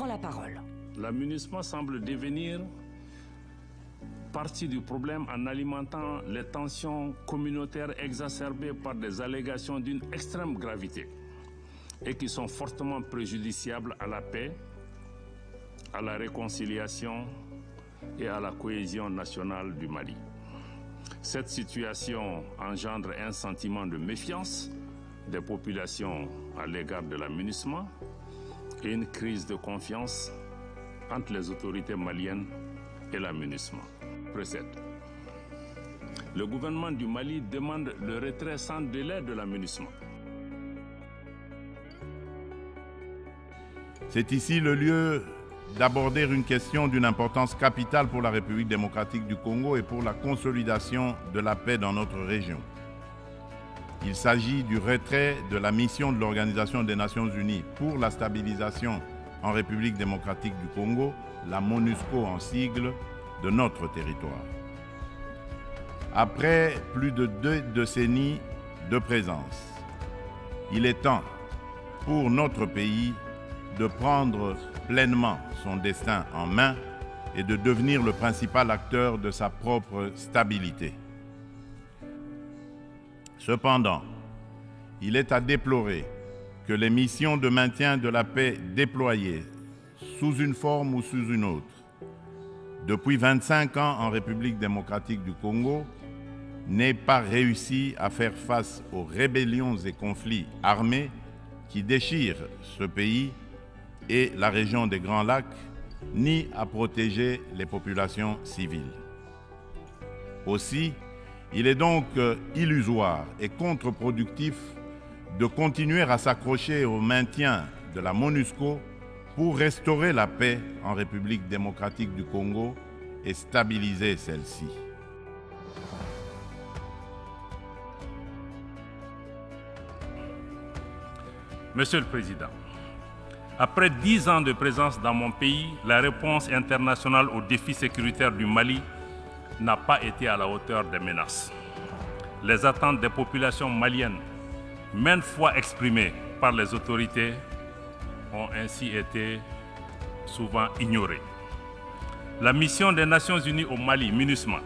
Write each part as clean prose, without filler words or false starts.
prend la parole. La MINUSMA semble devenir partie du problème en alimentant les tensions communautaires exacerbées par des allégations d'une extrême gravité et qui sont fortement préjudiciables à la paix, à la réconciliation et à la cohésion nationale du Mali. Cette situation engendre un sentiment de méfiance des populations à l'égard de la MINUSMA et une crise de confiance entre les autorités maliennes et la MINUSMA. Précède. Le gouvernement du Mali demande le retrait sans délai de la MINUSMA. C'est ici le lieu d'aborder une question d'une importance capitale pour la République démocratique du Congo et pour la consolidation de la paix dans notre région. Il s'agit du retrait de la mission de l'Organisation des Nations Unies pour la stabilisation en République démocratique du Congo, la MONUSCO en sigle, de notre territoire. Après plus de 2 décennies de présence, il est temps pour notre pays de prendre pleinement son destin en main et de devenir le principal acteur de sa propre stabilité. Cependant, il est à déplorer que les missions de maintien de la paix déployées sous une forme ou sous une autre depuis 25 ans en République démocratique du Congo n'aient pas réussi à faire face aux rébellions et conflits armés qui déchirent ce pays et la région des Grands Lacs, ni à protéger les populations civiles. Aussi, il est donc illusoire et contre-productif de continuer à s'accrocher au maintien de la MONUSCO pour restaurer la paix en République démocratique du Congo et stabiliser celle-ci. Monsieur le Président, après 10 ans de présence dans mon pays, la réponse internationale aux défis sécuritaires du Mali n'a pas été à la hauteur des menaces. Les attentes des populations maliennes, maintes fois exprimées par les autorités, ont ainsi été souvent ignorées. La mission des Nations Unies au Mali, MINUSMA,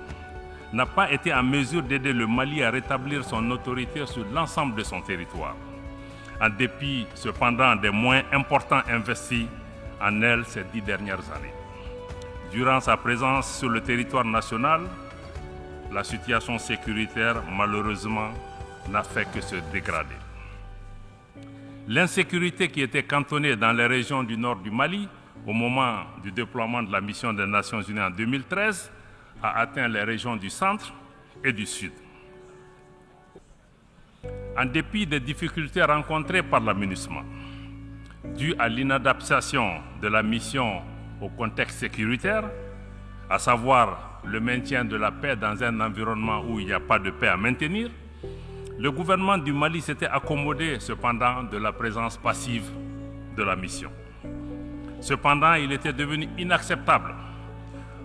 n'a pas été en mesure d'aider le Mali à rétablir son autorité sur l'ensemble de son territoire, en dépit cependant des moyens importants investis en elle ces 10 dernières années. Durant sa présence sur le territoire national, la situation sécuritaire, malheureusement, n'a fait que se dégrader. L'insécurité qui était cantonnée dans les régions du nord du Mali au moment du déploiement de la mission des Nations Unies en 2013 a atteint les régions du centre et du sud. En dépit des difficultés rencontrées par la MINUSMA, dues à l'inadaptation de la mission au contexte sécuritaire, à savoir le maintien de la paix dans un environnement où il n'y a pas de paix à maintenir, le gouvernement du Mali s'était accommodé cependant de la présence passive de la mission. Cependant, il était devenu inacceptable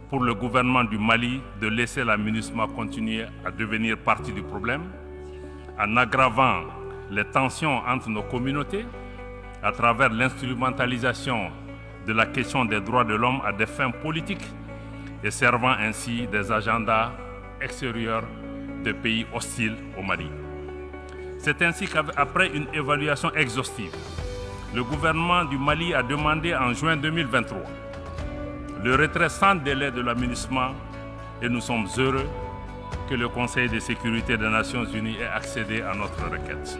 pour le gouvernement du Mali de laisser la MINUSMA continuer à devenir partie du problème, en aggravant les tensions entre nos communautés à travers l'instrumentalisation de la question des droits de l'homme à des fins politiques et servant ainsi des agendas extérieurs de pays hostiles au Mali. C'est ainsi qu'après une évaluation exhaustive, le gouvernement du Mali a demandé en juin 2023 le retrait sans délai de la MINUSMA et nous sommes heureux que le Conseil de sécurité des Nations Unies ait accédé à notre requête.